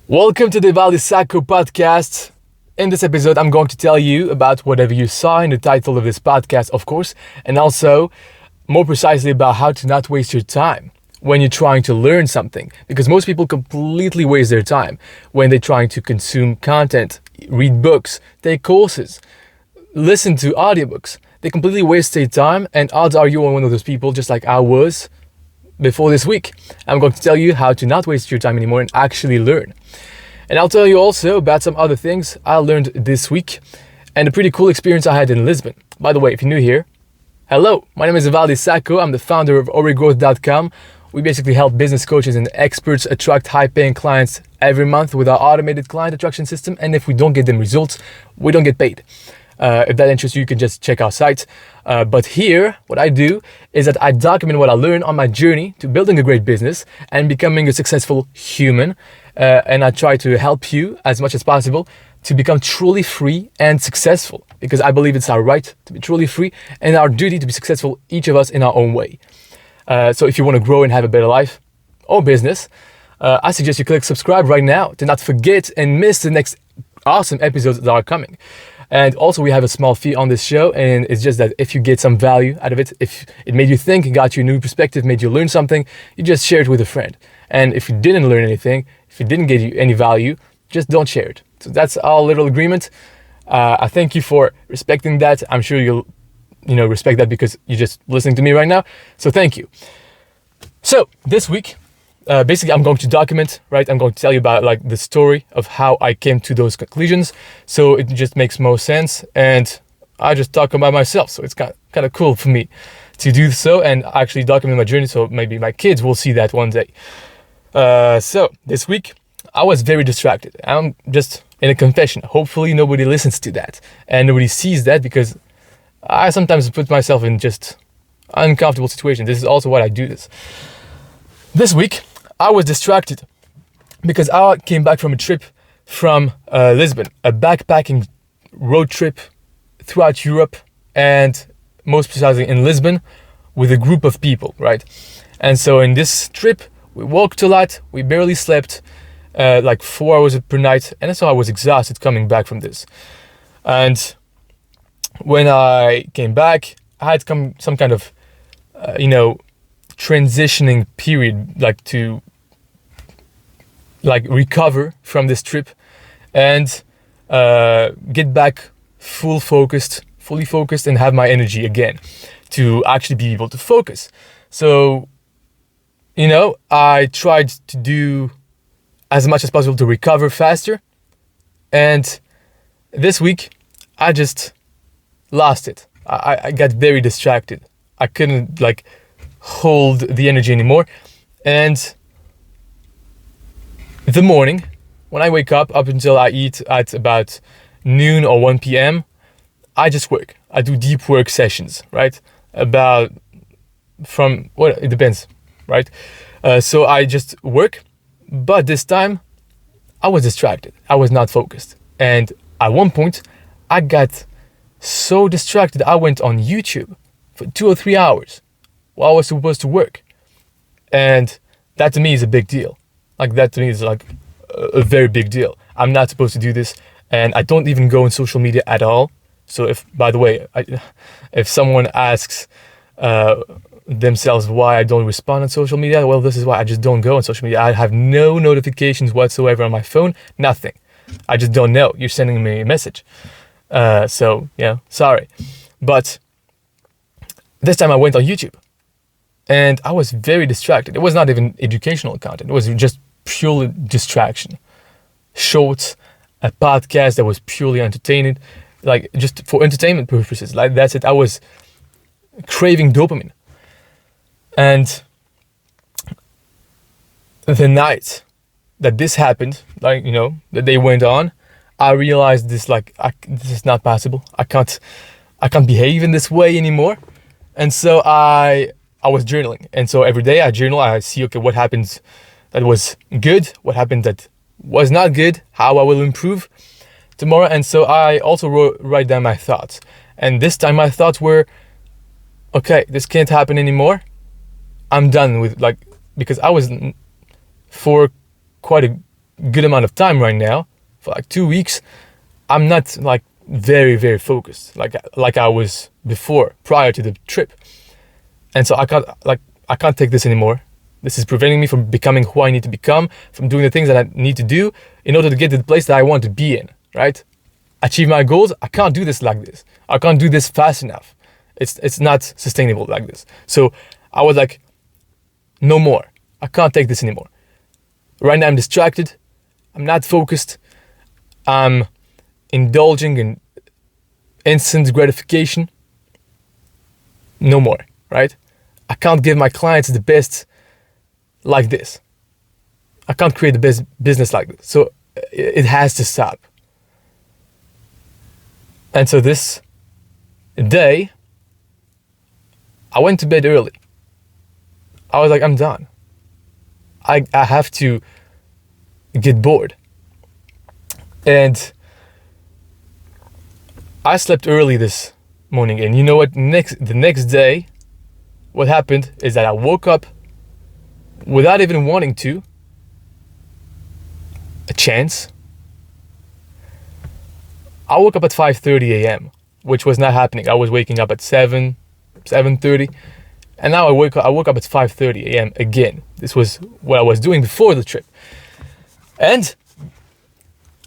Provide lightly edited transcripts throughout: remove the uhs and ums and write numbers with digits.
Welcome to the Ivaldi Sako podcast. In this episode, I'm going to tell you about whatever you saw in the title of this podcast, of course, and also more precisely about how to not waste your time when you're trying to learn something. Because most people completely waste their time when they're trying to consume content, read books, take courses, listen to audiobooks. They completely waste their time, and odds are you're one of those people, just like I was before this week. I'm going to tell you how to not waste your time anymore and actually learn. And I'll tell you also about some other things I learned this week and a pretty cool experience I had in Lisbon. By the way, if you're new here, hello, my name is Ivaldi Sako. I'm the founder of origrowth.com. We basically help business coaches and experts attract high-paying clients every month with our automated client attraction system. And if we don't get them results, we don't get paid. If that interests you, you can just check our site. But here, what I do is that I document what I learned on my journey to building a great business and becoming a successful human. And I try to help you as much as possible to become truly free and successful, because I believe it's our right to be truly free and our duty to be successful, each of us in our own way. So if you want to grow and have a better life or business, I suggest you click subscribe right now to not forget and miss the next awesome episodes that are coming. And also we have a small fee on this show, and it's just that if you get some value out of it, if it made you think, got you a new perspective, made you learn something, you just share it with a friend. And if you didn't learn anything, if it didn't get you any value, just don't share it. So that's our little agreement. I thank you for respecting that. I'm sure you'll respect that because you're just listening to me right now. So thank you. So this week, basically I'm going to document, right? I'm going to tell you about like the story of how I came to those conclusions. So it just makes most sense. And I just talk about myself. So it's kind of cool for me to do so and actually document my journey. So maybe my kids will see that one day. So this week I was very distracted. I'm just in a confession. Hopefully nobody listens to that and nobody sees that, because I sometimes put myself in just uncomfortable situations. This is also why I do this. This week I was distracted because I came back from a trip from Lisbon, a backpacking road trip throughout Europe, and most precisely in Lisbon with a group of people, right? And so in this trip, we walked a lot, we barely slept, like 4 hours per night, and so I was exhausted coming back from this. And when I came back, I had some kind of, transitioning period, like to recover from this trip and get back fully focused and have my energy again to actually be able to focus. So, I tried to do as much as possible to recover faster. And this week, I just lost it. I got very distracted. I couldn't hold the energy anymore. And the morning, when I wake up until I eat at about noon or 1 p.m., I just work. I do deep work sessions, right? It depends, right? So I just work, but this time I was distracted. I was not focused. And at one point, I got so distracted, I went on YouTube for 2 or 3 hours while I was supposed to work. And that to me is a big deal. That to me is a very big deal. I'm not supposed to do this, and I don't even go on social media at all. So if someone asks themselves why I don't respond on social media, well, this is why. I just don't go on social media. I have no notifications whatsoever on my phone, nothing. I just don't know. You're sending me a message. So yeah, sorry. But this time I went on YouTube and I was very distracted. It was not even educational content. It was just purely distraction. Shorts, a podcast that was purely entertaining, just for entertainment purposes. That's it. I was craving dopamine. And the night that this happened, the day went on, I realized this is not possible. I can't behave in this way anymore. And so I was journaling. And so every day I journal, I see, okay, what happened that was good, what happened that was not good, how I will improve tomorrow. And so I also write down my thoughts. And this time my thoughts were, okay, this can't happen anymore. I'm done with because I was for quite a good amount of time right now, for like 2 weeks, I'm not like very, very focused like I was before, prior to the trip. And so I can't take this anymore. This is preventing me from becoming who I need to become, from doing the things that I need to do in order to get to the place that I want to be in, right? Achieve my goals. I can't do this like this. I can't do this fast enough. It's not sustainable like this. So I was like, no more. I can't take this anymore. Right now I'm distracted. I'm not focused. I'm indulging in instant gratification. No more, right? I can't give my clients the best like this. I can't create the best business like this. So it has to stop. And so this day, I went to bed early. I was like, I'm done. I have to get bored. And I slept early this morning. And you know what? The next day, what happened is that I woke up without even wanting to. A chance. I woke up at 5:30 a.m., which was not happening. I was waking up at 7:30. And now I woke up at 5:30 a.m. again. This was what I was doing before the trip. And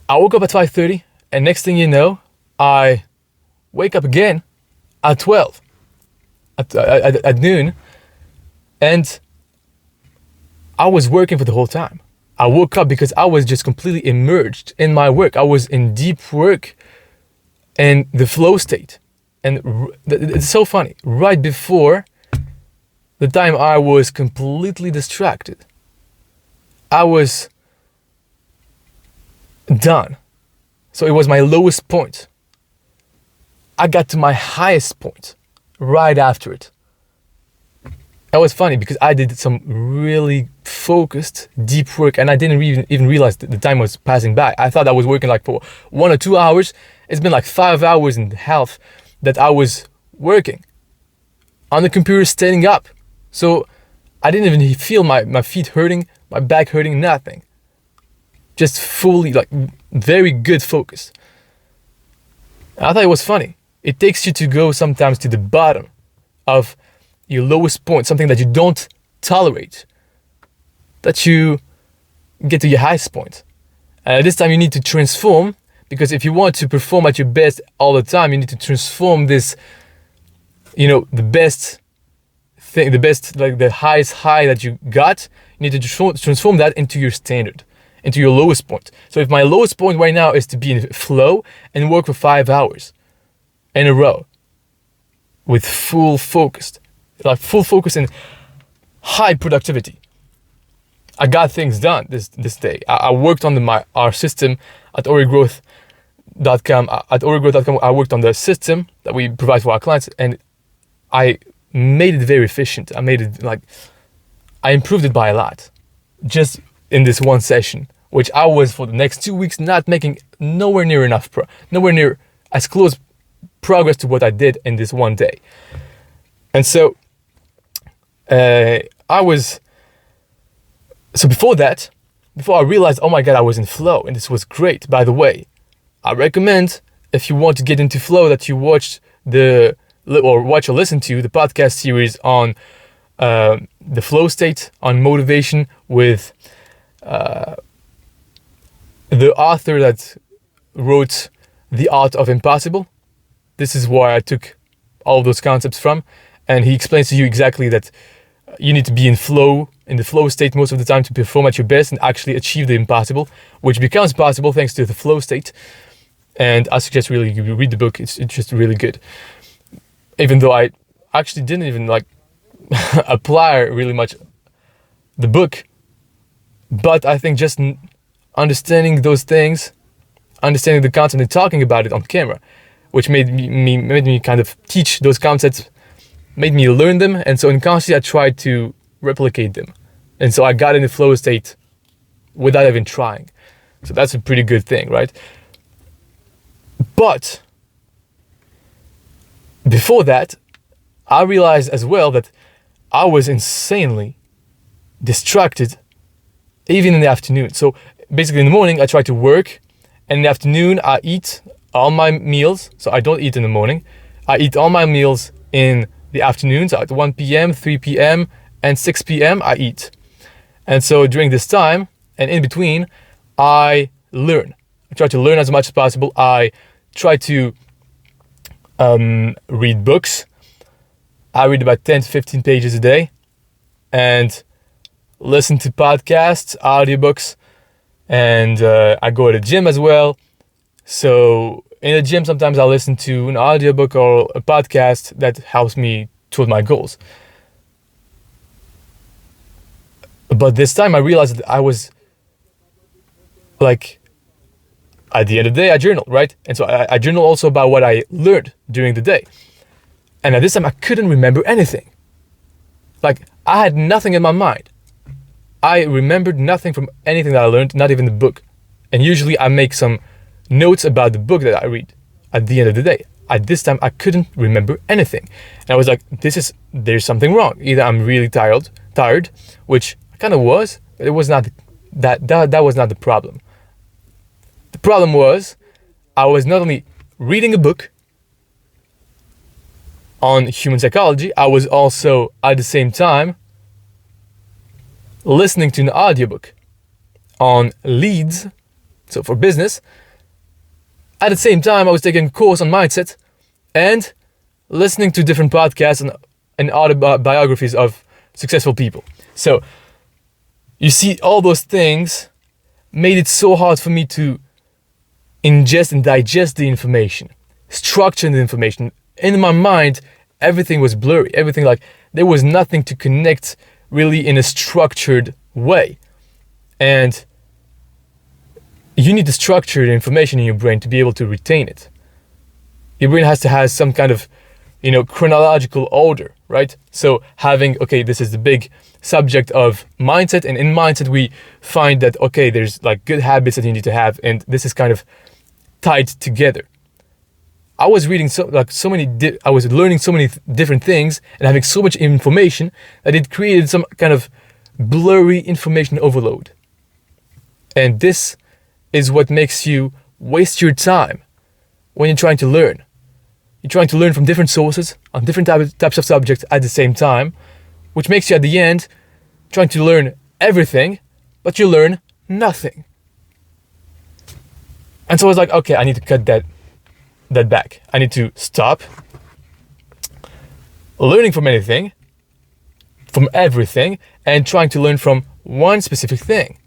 I woke up at 5:30, and next thing you know, I wake up again at 12, at noon, and I was working for the whole time. I woke up because I was just completely immersed in my work. I was in deep work and the flow state. And it's so funny. Right before the time I was completely distracted, I was done. So it was my lowest point. I got to my highest point right after it. That was funny because I did some really focused, deep work, and I didn't even realize that the time was passing by. I thought I was working like for 1 or 2 hours. It's been like 5 hours and a half that I was working on the computer, standing up. So I didn't even feel my feet hurting, my back hurting, nothing. Just fully, like, very good focus. I thought it was funny. It takes you to go sometimes to the bottom of your lowest point, something that you don't tolerate, that you get to your highest point. And this time you need to transform, because if you want to perform at your best all the time, you need to transform this, the best thing, like the highest high that you got, you need to transform that into your standard, into your lowest point. So if my lowest point right now is to be in flow and work for 5 hours in a row with full focus and high productivity, I got things done this day. I worked on our system at origrowth.com. At origrowth.com, I worked on the system that we provide for our clients, and I made it very efficient. I improved it by a lot, just in this one session, which I was for the next 2 weeks not making nowhere near as close progress to what I did in this one day. And so before I realized, oh my God, I was in flow, and this was great. By the way, I recommend, if you want to get into flow, that you watch or listen to the podcast series on the flow state, on motivation, with the author that wrote The Art of Impossible. This is where I took all of those concepts from, and he explains to you exactly that you need to be in the flow state most of the time to perform at your best and actually achieve the impossible, which becomes possible thanks to the flow state. And I suggest really you read the book. It's just really good. Even though I actually didn't even apply really much the book, but I think just understanding those things, understanding the concept and talking about it on camera, which made me kind of teach those concepts, made me learn them, and so unconsciously I tried to replicate them. And so I got in the flow state without even trying. So that's a pretty good thing, right? But before that, I realized as well that I was insanely distracted even in the afternoon. So basically in the morning I try to work, and in the afternoon I eat all my meals. So I don't eat in the morning. I eat all my meals in the afternoon. So at 1 p.m., 3 p.m., and 6 p.m. I eat. And so during this time and in between, I learn. I try to learn as much as possible. I try to read books. I read about 10 to 15 pages a day, and listen to podcasts, audiobooks, and I go to the gym as well. So in the gym, sometimes I'll listen to an audiobook or a podcast that helps me toward my goals. But this time I realized that I was like, at the end of the day, I journal, right? And so I journal also about what I learned during the day. And at this time, I couldn't remember anything. Like, I had nothing in my mind. I remembered nothing from anything that I learned, not even the book. And usually I make some notes about the book that I read at the end of the day. At this time, I couldn't remember anything. And I was like, there's something wrong. Either I'm really tired, which I kind of was, but it was not that was not the problem. The problem was I was not only reading a book on human psychology, I was also at the same time listening to an audiobook on leads, so for business. At the same time, I was taking a course on mindset and listening to different podcasts and autobiographies of successful people. So you see, all those things made it so hard for me to ingest and digest the information, structure the information. In my mind, everything was blurry. Everything, like, there was nothing to connect really in a structured way. And you need to structure the information in your brain to be able to retain it. Your brain has to have some kind of, chronological order, right? So having, okay, this is the big subject of mindset, and in mindset we find that, okay, there's like good habits that you need to have, and this is kind of tied together. I was reading I was learning so many different things and having so much information that it created some kind of blurry information overload. And this is what makes you waste your time when you're trying to learn. You're trying to learn from different sources on different types of subjects at the same time, which makes you at the end trying to learn everything, but you learn nothing. And so I was like, okay, I need to cut that back. I need to stop learning from everything, and trying to learn from one specific thing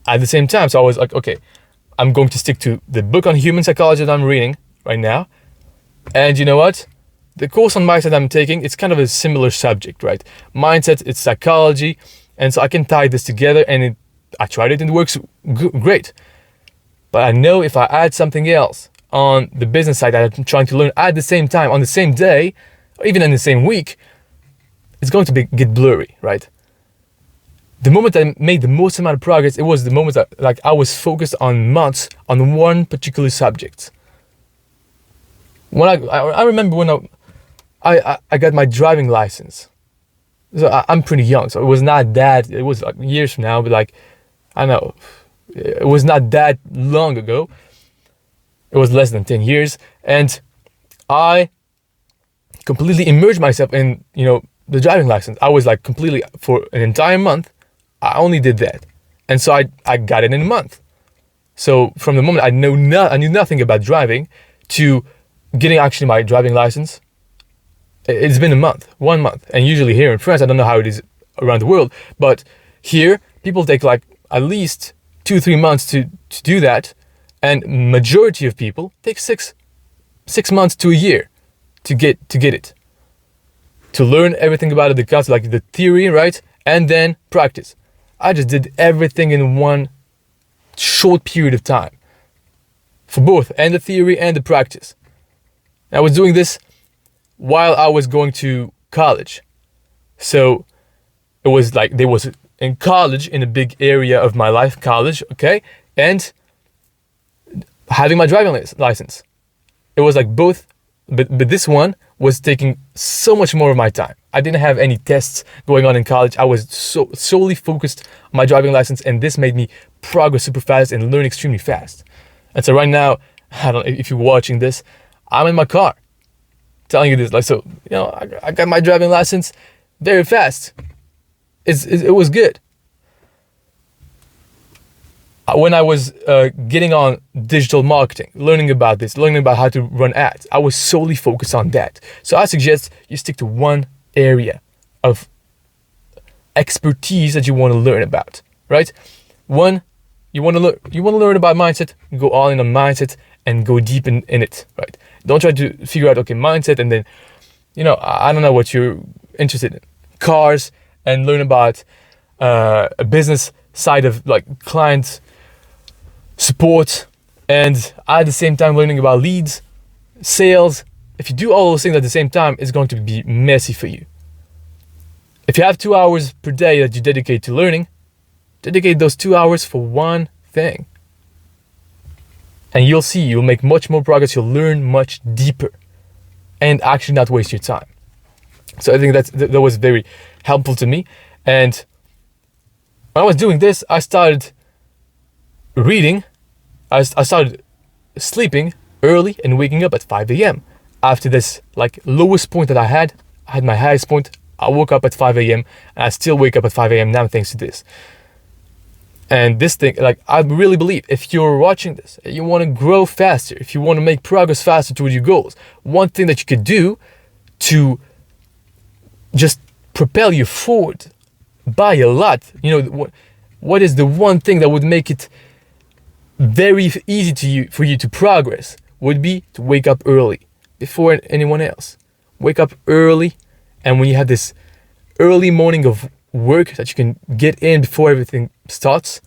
at the same time. So I was like, okay, I'm going to stick to the book on human psychology that I'm reading right now. And you know what? The course on mindset I'm taking, it's kind of a similar subject, right? Mindset, it's psychology. And so I can tie this together, and I tried it and it works great. But I know if I add something else on the business side that I'm trying to learn at the same time, on the same day, or even in the same week, it's going to get blurry, right? The moment I made the most amount of progress, it was the moment that I was focused on months on one particular subject. When I remember when I got my driving license. So I'm pretty young, so it was not that, it was like years from now, but like, I don't know, it was not that long ago. It was less than 10 years, and I completely immersed myself in, the driving license. I was like completely, for an entire month, I only did that. And so I got it in a month. So from the moment I knew nothing about driving to getting actually my driving license, it's been 1 month. And usually here in France, I don't know how it is around the world, but here people take like at least 2-3 months to do that. And majority of people take six months to a year to get it. To learn everything about it, the concept, like the theory, right? And then practice. I just did everything in one short period of time. For both, and the theory and the practice. I was doing this while I was going to college. So it was like, there was in college, in a big area of my life, college, okay? And having my driving license. It was like both, but this one was taking so much more of my time. I didn't have any tests going on in college. I was solely focused on my driving license, and this made me progress super fast and learn extremely fast. And so right now, I don't know if you're watching this, I'm in my car telling you this. Like, so, I got my driving license very fast. It was good. When I was getting on digital marketing, learning about how to run ads, I was solely focused on that. So I suggest you stick to one area of expertise that you want to learn about, right? One, you want to learn about mindset, go all in on mindset and go deep in it, right? Don't try to figure out, okay, mindset, and then, I don't know what you're interested in. Cars, and learn about a business side of like client support, and at the same time learning about leads, sales. If you do all those things at the same time, it's going to be messy for you. If you have 2 hours per day that you dedicate to learning, dedicate those 2 hours for one thing. And you'll see, you'll make much more progress, you'll learn much deeper, and actually not waste your time. So I think that was very helpful to me. And when I was doing this, I started reading. I started sleeping early and waking up at 5 a.m. After this like lowest point that I had my highest point. I woke up at 5 a.m. and I still wake up at 5 a.m. now thanks to this. And this thing, like, I really believe if you're watching this, you want to grow faster, if you want to make progress faster toward your goals, one thing that you could do to just propel you forward by a lot, what is the one thing that would make it very easy for you to progress, would be to wake up early before anyone else. Wake up early, and when you have this early morning of work that you can get in before everything starts,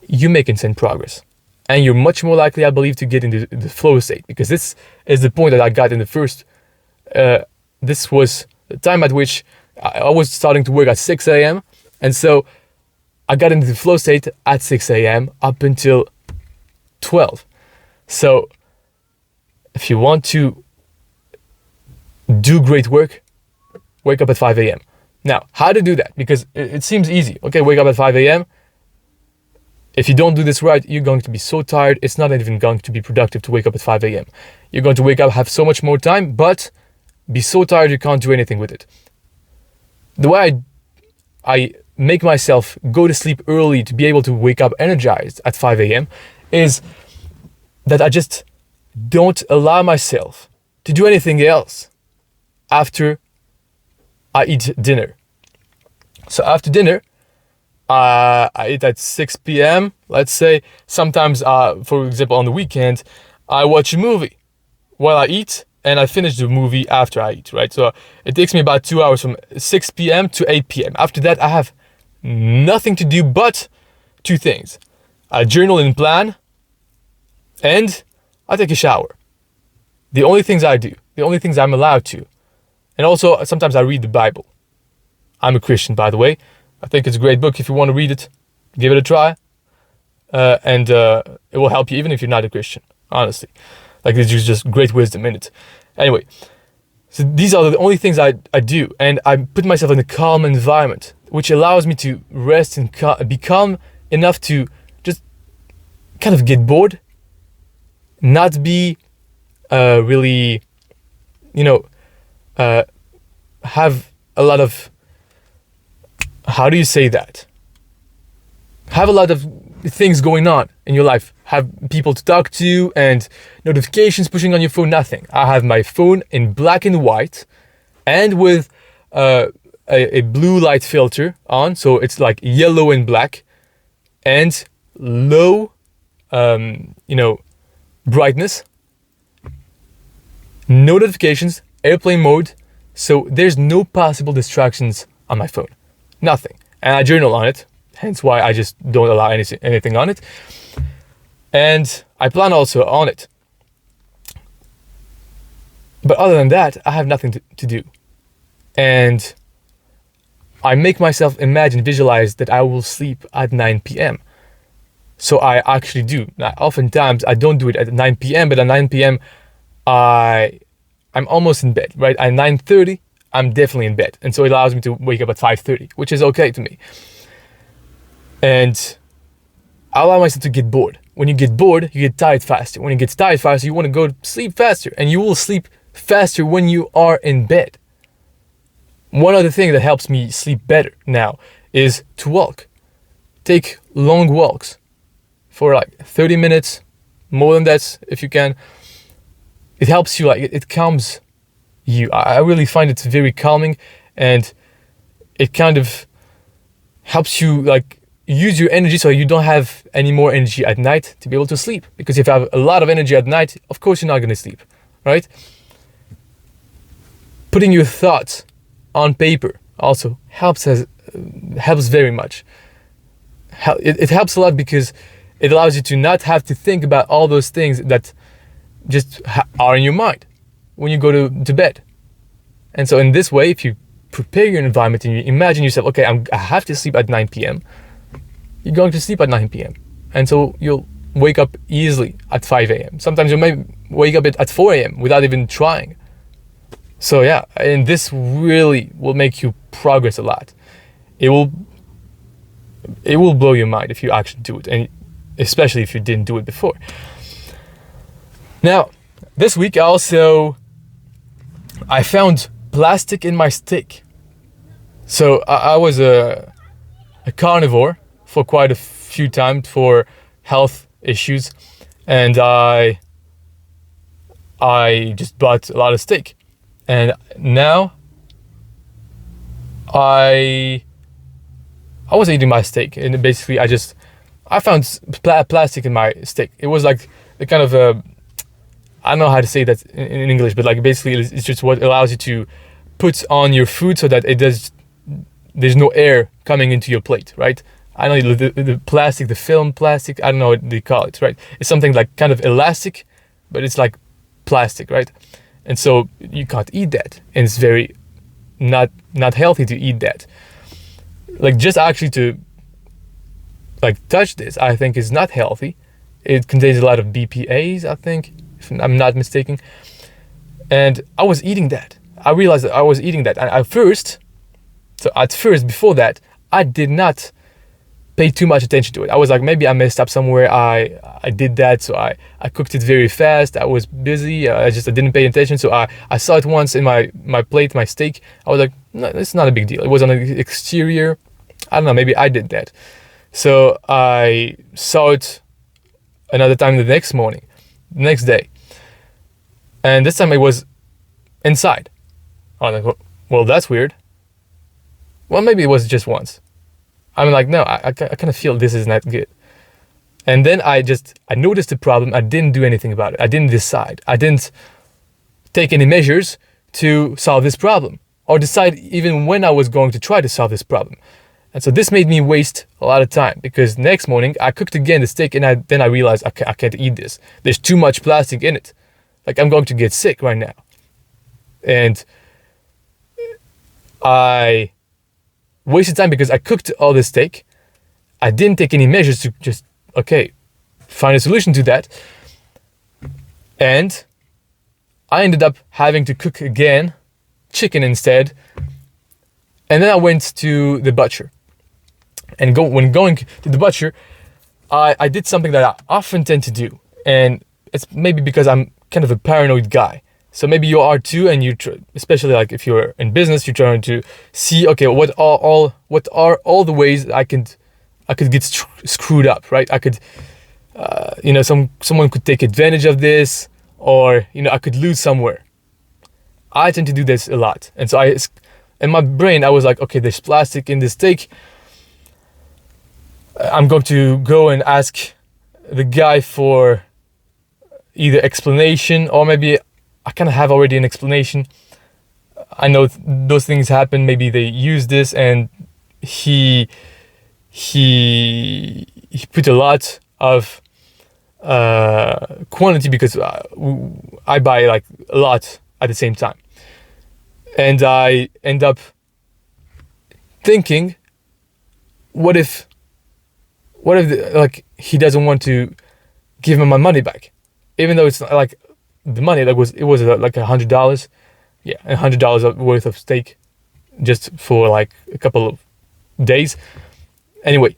you make insane progress. And you're much more likely, I believe, to get into the flow state, because this is the point that I got in the first, this was the time at which I was starting to work at 6 a.m. And so I got into the flow state at 6 a.m. up until 12. So if you want to do great work, wake up at 5 a.m. Now, how to do that? Because it seems easy. Okay, wake up at 5 a.m. If you don't do this right, you're going to be so tired. It's not even going to be productive to wake up at 5 a.m. You're going to wake up, have so much more time, but be so tired you can't do anything with it. The way I make myself go to sleep early to be able to wake up energized at 5 a.m. is that I just don't allow myself to do anything else after I eat dinner. So after dinner, I eat at 6 p.m. Let's say sometimes, for example, on the weekend, I watch a movie while I eat, and I finish the movie after I eat, right? So it takes me about 2 hours from 6 p.m. to 8 p.m. After that, I have nothing to do but two things. I journal and plan, and I take a shower. The only things I do, the only things I'm allowed to. And also, sometimes I read the Bible. I'm a Christian, by the way. I think it's a great book. If you want to read it, give it a try. And it will help you even if you're not a Christian, honestly. Like, there's just great wisdom in it. Anyway, so these are the only things I do. And I put myself in a calm environment, which allows me to rest and be calm enough to just kind of get bored. Not be really, have a lot of, how do you say that? Have a lot of things going on in your life. Have people to talk to and notifications pushing on your phone, nothing. I have my phone in black and white and with a blue light filter on. So it's like yellow and black and low, brightness. No notifications, airplane mode. So there's no possible distractions on my phone. Nothing. And I journal on it. Hence why I just don't allow anything on it. And I plan also on it. But other than that, I have nothing to do. And I make myself visualize that I will sleep at 9 p.m. So I actually do. Now, oftentimes, I don't do it at 9 p.m., but at 9 p.m., I I'm almost in bed, right? At 9:30, I'm definitely in bed. And so it allows me to wake up at 5:30, which is okay to me. And I allow myself to get bored. When you get bored, you get tired faster. When you get tired faster, you want to go to sleep faster. And you will sleep faster when you are in bed. One other thing that helps me sleep better now is to walk. Take long walks for like 30 minutes, more than that if you can. It helps you, like it calms you. I really find it very calming, and it kind of helps you like use your energy so you don't have any more energy at night to be able to sleep. Because if you have a lot of energy at night, of course you're not going to sleep, right? Putting your thoughts on paper also helps very much. It helps a lot because it allows you to not have to think about all those things that just are in your mind when you go to bed. And so in this way, if you prepare your environment and you imagine yourself, okay, I have to sleep at 9 p.m., you're going to sleep at 9 p.m. And so you'll wake up easily at 5 a.m. Sometimes you may wake up at 4 a.m. without even trying. So yeah, and this really will make you progress a lot. It will blow your mind if you actually do it, and especially if you didn't do it before. Now, this week I found plastic in my steak. So I was a carnivore for quite a few times for health issues, and I just bought a lot of steak, and now I was eating my steak, and basically I found plastic in my steak. It was like the kind of I don't know how to say that in English, but like basically it's just what allows you to put on your food so that there's no air coming into your plate, right? I know the plastic, the film plastic, I don't know what they call it, right? It's something like kind of elastic, but it's like plastic, right? And so you can't eat that, and it's very not healthy to eat that. Like just actually to like touch this, I think is not healthy. It contains a lot of BPAs, I think, if I'm not mistaken. And I was eating that. I realized that I was eating that. And at first, before that, I did not pay too much attention to it. I was like, maybe I messed up somewhere. I did that, so I cooked it very fast. I was busy. I didn't pay attention. So I saw it once in my plate, my steak. I was like, no, it's not a big deal. It was on the exterior. I don't know, maybe I did that. So I saw it another time the next day. And this time it was inside. I was like, well, that's weird. Well, maybe it was just once. I'm like, no, I kind of feel this is not good. And then I noticed the problem. I didn't do anything about it. I didn't decide. I didn't take any measures to solve this problem or decide even when I was going to try to solve this problem. And so this made me waste a lot of time because next morning I cooked again the steak, and then I realized I can't eat this. There's too much plastic in it. Like I'm going to get sick right now. And I wasted time because I cooked all this steak. I didn't take any measures to just, find a solution to that. And I ended up having to cook again, chicken instead. And then I went to the butcher. And when going to the butcher, I did something that I often tend to do. And it's maybe because I'm kind of a paranoid guy. So maybe you are too, and especially like if you're in business, you're trying to see, what are all the ways I could get screwed up, right? I could, someone could take advantage of this, or I could lose somewhere. I tend to do this a lot, and so in my brain I was like, okay, there's plastic in this steak. I'm going to go and ask the guy for either explanation, or maybe I kind of have already an explanation. I know those things happen. Maybe they use this, and he put a lot of quantity because I buy like a lot at the same time, and I end up thinking, what if he doesn't want to give me my money back, even though it's like the money. It was like $100. Yeah, $100 worth of steak, just for like a couple of days. Anyway,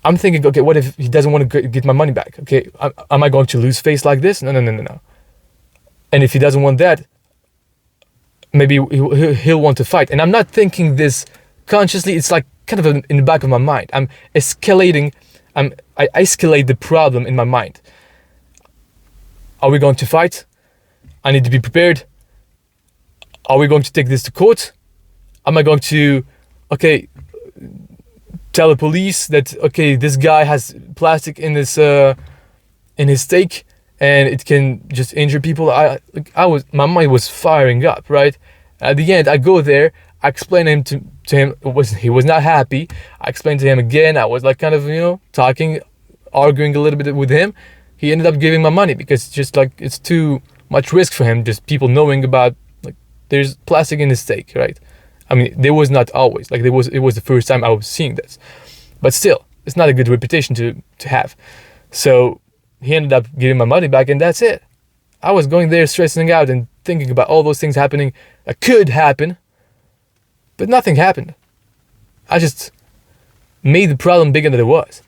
I'm thinking, okay, what if he doesn't want to get my money back? Okay, am I going to lose face like this? No. And if he doesn't want that, maybe he'll want to fight. And I'm not thinking this consciously. It's like kind of in the back of my mind. I escalate the problem in my mind. Are we going to fight? I need to be prepared. Are we going to take this to court? Am I going to, tell the police that, this guy has plastic in his steak and it can just injure people? My mind was firing up, right? At the end, I go there, I explain to him, he was not happy. I explained to him again. I was like kind of, talking, arguing a little bit with him. He ended up giving my money because just like it's too much risk for him, just people knowing about like there's plastic in his steak, right? I mean, there was not always, like it was the first time I was seeing this. But still, it's not a good reputation to have. So he ended up giving my money back and that's it. I was going there stressing out and thinking about all those things happening that could happen, but nothing happened. I just made the problem bigger than it was.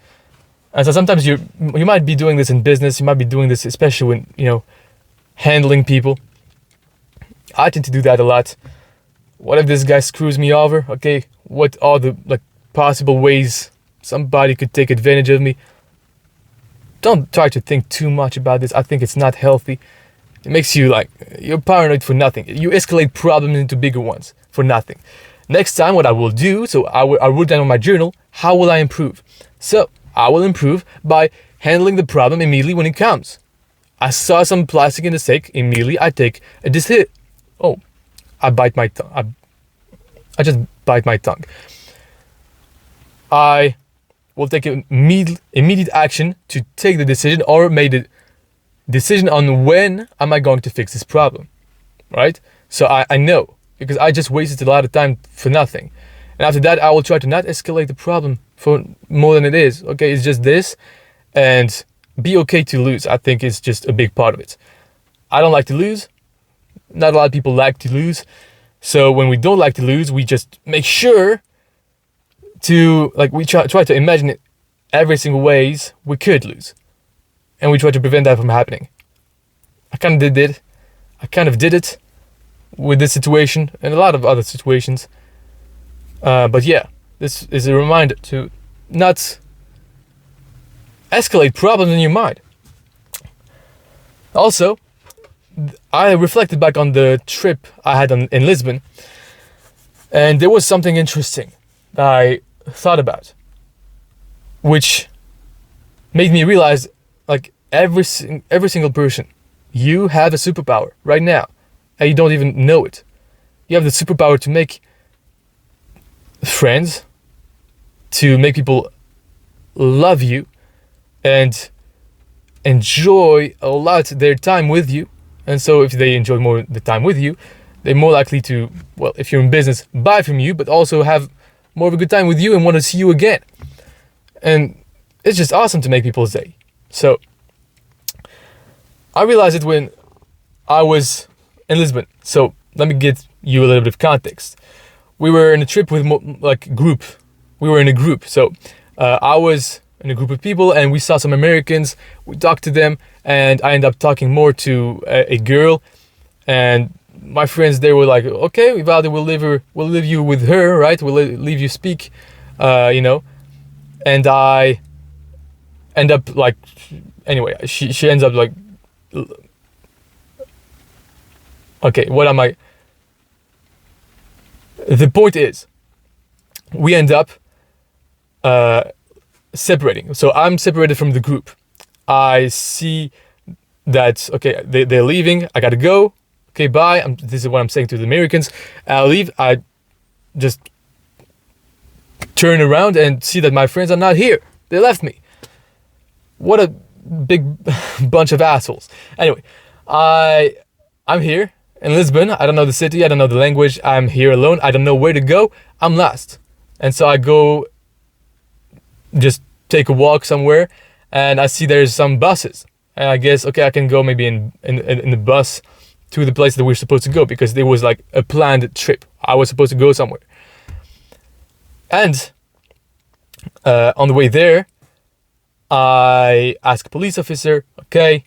And so sometimes you might be doing this in business, you might be doing this especially when, handling people. I tend to do that a lot. What if this guy screws me over? Okay, what are the possible ways somebody could take advantage of me? Don't try to think too much about this. I think it's not healthy. It makes you you're paranoid for nothing. You escalate problems into bigger ones for nothing. Next time what I will do, so I wrote down on my journal, how will I improve? So I will improve by handling the problem immediately when it comes. I saw some plastic in the steak, immediately I take a decision. Oh, I bite my tongue. I just bite my tongue. I will take immediate action to take the decision or make the decision on when am I going to fix this problem, right? So I know, because I just wasted a lot of time for nothing. And after that, I will try to not escalate the problem for more than it is. Okay, it's just this, and be okay to lose. I think it's just a big part of it. I don't like to lose. Not a lot of people like to lose. So when we don't like to lose, we just make sure to, we try to imagine it every single ways we could lose. And we try to prevent that from happening. I kind of did it with this situation and a lot of other situations. But yeah, this is a reminder to not escalate problems in your mind. Also, I reflected back on the trip I had in Lisbon, and there was something interesting that I thought about, which made me realize, every single person, you have a superpower right now, and you don't even know it. You have the superpower to make friends, to make people love you, and enjoy a lot their time with you. And so if they enjoy more the time with you, they're more likely to, if you're in business, buy from you, but also have more of a good time with you and want to see you again. And it's just awesome to make people's day. So I realized it when I was in Lisbon. So let me get you a little bit of context. We were in a trip with group. We were in a group. So I was in a group of people and we saw some Americans. We talked to them and I ended up talking more to a girl. And my friends, they were like, okay, Ivaldi, we'll leave you with her, right? We'll leave you speak, And I end up anyway, she ends up okay, what am I? The point is, we end up separating. So I'm separated from the group. I see that, okay, they're leaving. I gotta go. Okay, bye. This is what I'm saying to the Americans. I'll leave. I just turn around and see that my friends are not here. They left me. What a big bunch of assholes. Anyway, I'm here in Lisbon. I don't know the city. I don't know the language. I'm here alone. I don't know where to go. I'm lost. And so I go just take a walk somewhere and I see there's some buses. And I guess, okay, I can go maybe in the bus to the place that we're supposed to go, because there was like a planned trip. I was supposed to go somewhere. And on the way there, I asked a police officer, okay,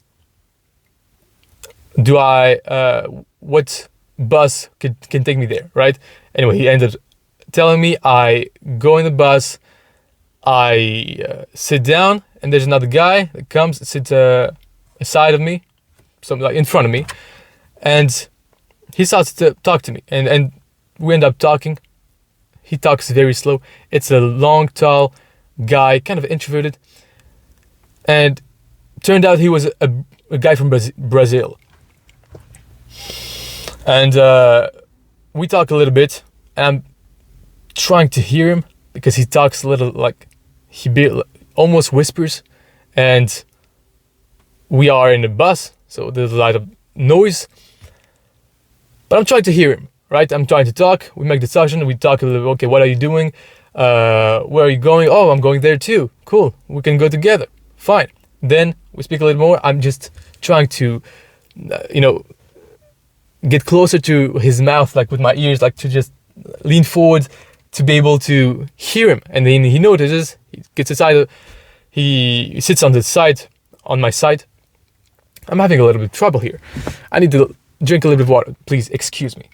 what bus can take me there, right? Anyway, he ended up telling me. I go in the bus, I sit down, and there's another guy that comes, sits aside of me, something like in front of me, and he starts to talk to me, and we end up talking. He talks very slow. It's a long, tall guy, kind of introverted, and turned out he was a guy from Brazil. And we talk a little bit, and I'm trying to hear him because he talks a little like almost whispers, and we are in a bus, so there's a lot of noise. But I'm trying to hear him, right? I'm trying to talk. We make the discussion. We talk a little. Okay, what are you doing? Where are you going? Oh, I'm going there too. Cool. We can go together. Fine. Then we speak a little more. I'm just trying to, get closer to his mouth, like with my ears, like to just lean forward to be able to hear him. And then he notices, he gets aside, he sits on my side. I'm having a little bit of trouble here. I need to drink a little bit of water. Please excuse me.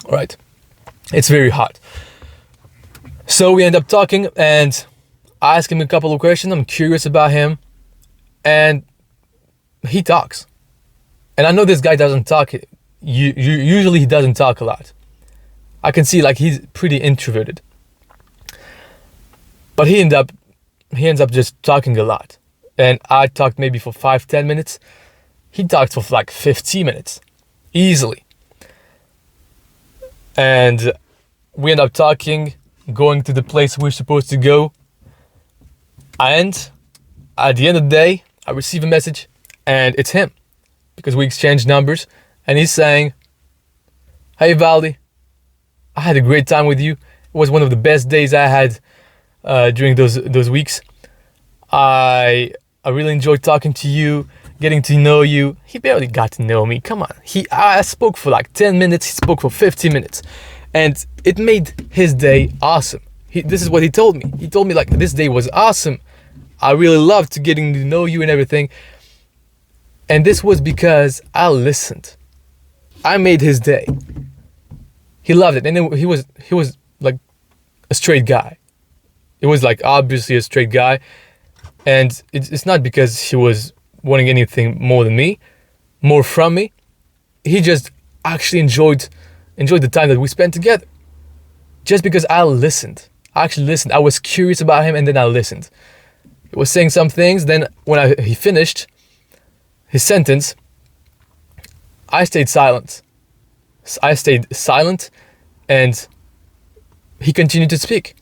All right. It's very hot. So we end up talking, and I ask him a couple of questions. I'm curious about him, and he talks. And I know this guy doesn't talk. Usually he doesn't talk a lot. I can see like he's pretty introverted. But he ends up just talking a lot. And I talked maybe for 5-10 minutes. He talked for like 15 minutes. Easily. And we end up talking, going to the place we're supposed to go. And at the end of the day, I receive a message, and it's him, because we exchanged numbers, and he's saying, "Hey Ivaldi, I had a great time with you. It was one of the best days I had during those weeks. I really enjoyed talking to you, getting to know you." He barely got to know me. Come on. I spoke for like 10 minutes. He spoke for 15 minutes, and it made his day awesome. This is what he told me. He told me like, "This day was awesome. I really loved getting to know you and everything." And this was because I listened. I made his day. He loved it. And then he was like a straight guy. It was like obviously a straight guy. And it's not because he was wanting anything more from me. He just actually enjoyed the time that we spent together. Just because I listened. I actually listened. I was curious about him, and then I listened. He was saying some things. Then when he finished his sentence, I stayed silent. And he continued to speak.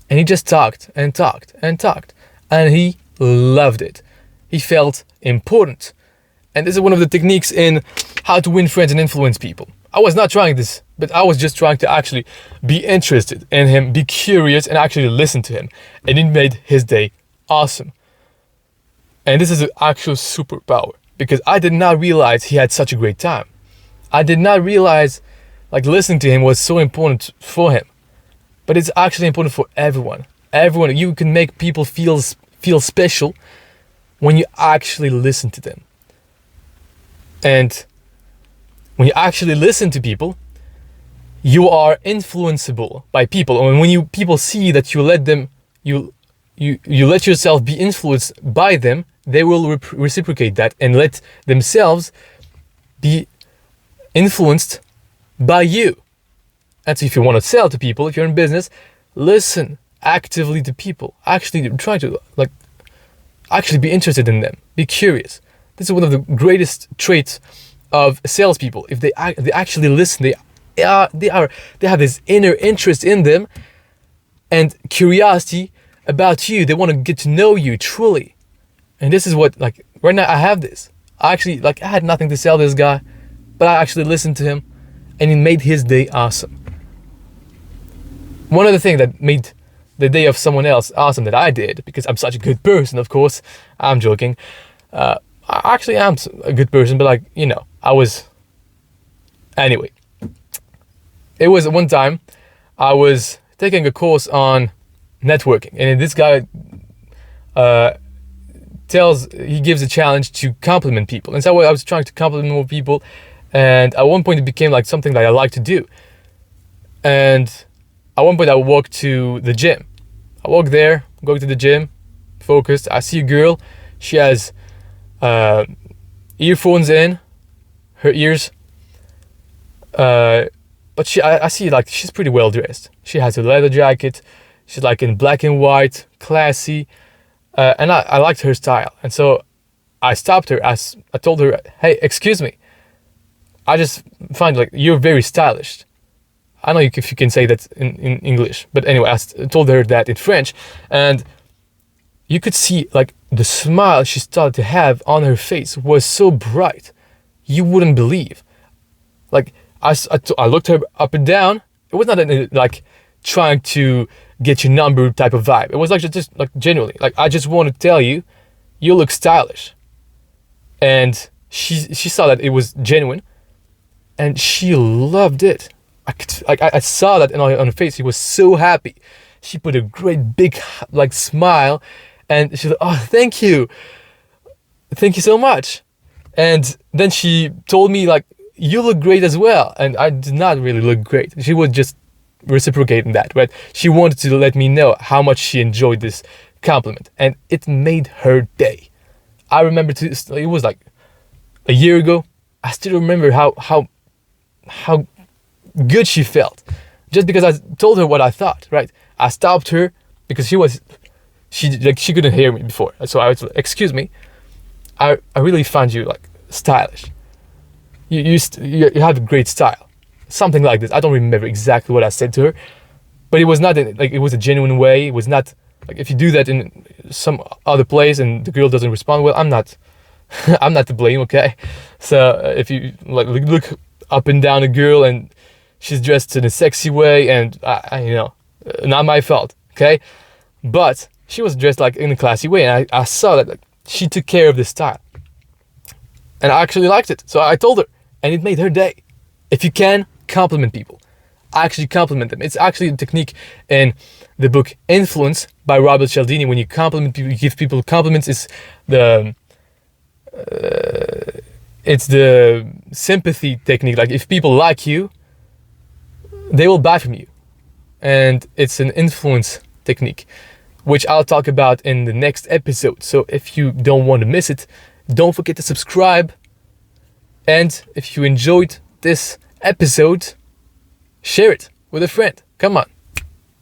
And he just talked and talked and talked. And he loved it. He felt important. And this is one of the techniques in how to win friends and influence people. I was not trying this, but I was just trying to actually be interested in him, be curious, and actually listen to him. And it made his day awesome. And this is an actual superpower, because I did not realize he had such a great time. I did not realize like listening to him was so important for him. But it's actually important for everyone. Everyone, you can make people feel special when you actually listen to them. And when you actually listen to people, you are influenceable by people. And when people see that you let yourself be influenced by them, they will reciprocate that and let themselves be influenced by you. And so if you want to sell to people, if you're in business, listen actively to people. Actually try to actually be interested in them. Be curious. This is one of the greatest traits of salespeople. If they actually listen, they have this inner interest in them and curiosity about you. They want to get to know you truly. And this is what, like, right now I have this. I had nothing to sell this guy, but I actually listened to him, and it made his day awesome. One other thing that made the day of someone else asked them that I did, because I'm such a good person, of course. I'm joking. I actually am a good person, but like, you know, I was... Anyway. It was one time I was taking a course on networking, and this guy he gives a challenge to compliment people. And so I was trying to compliment more people, and at one point it became like something that I like to do. And at one point I walked to the gym. I walk there, go to the gym, focused. I see a girl. She has earphones in her ears. But I see like she's pretty well dressed. She has a leather jacket. She's like in black and white, classy. And I liked her style. And so I stopped her. I told her, hey, excuse me. I just find like you're very stylish. I don't know if you can say that in English, but anyway, I told her that in French, and you could see like the smile she started to have on her face was so bright, you wouldn't believe. Like I looked her up and down. It was not like trying to get your number type of vibe. It was like just like genuinely, like I just want to tell you, you look stylish. And she saw that it was genuine, and she loved it. I saw that on her face. She was so happy. She put a great big like smile, and she's like, "Oh, thank you so much." And then she told me like, "You look great as well." And I did not really look great. She was just reciprocating that, right? She wanted to let me know how much she enjoyed this compliment, and it made her day. I remember it was like a year ago. I still remember how good she felt, just because I told her what I thought, right? I stopped her because she couldn't hear me before, so I was like, excuse me, I really find you like stylish. You have a great style, something like this. I don't remember exactly what I said to her, but it was not like it was a genuine way. It was not like if you do that in some other place and the girl doesn't respond well, I'm not to blame, okay? So if you like look up and down a girl and she's dressed in a sexy way, and I not my fault, okay? But she was dressed like in a classy way, and I saw that like she took care of the style, and I actually liked it. So I told her, and it made her day. If you can compliment people, actually compliment them. It's actually a technique in the book Influence by Robert Cialdini. When you compliment people, you give people compliments. It's the sympathy technique. Like if people like you, they will buy from you. And it's an influence technique, which I'll talk about in the next episode. So if you don't want to miss it, don't forget to subscribe. And if you enjoyed this episode, share it with a friend. Come on,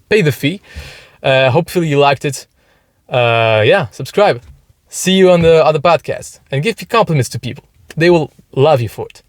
pay the fee. Hopefully you liked it. Subscribe. See you on the other podcast, and give your compliments to people. They will love you for it.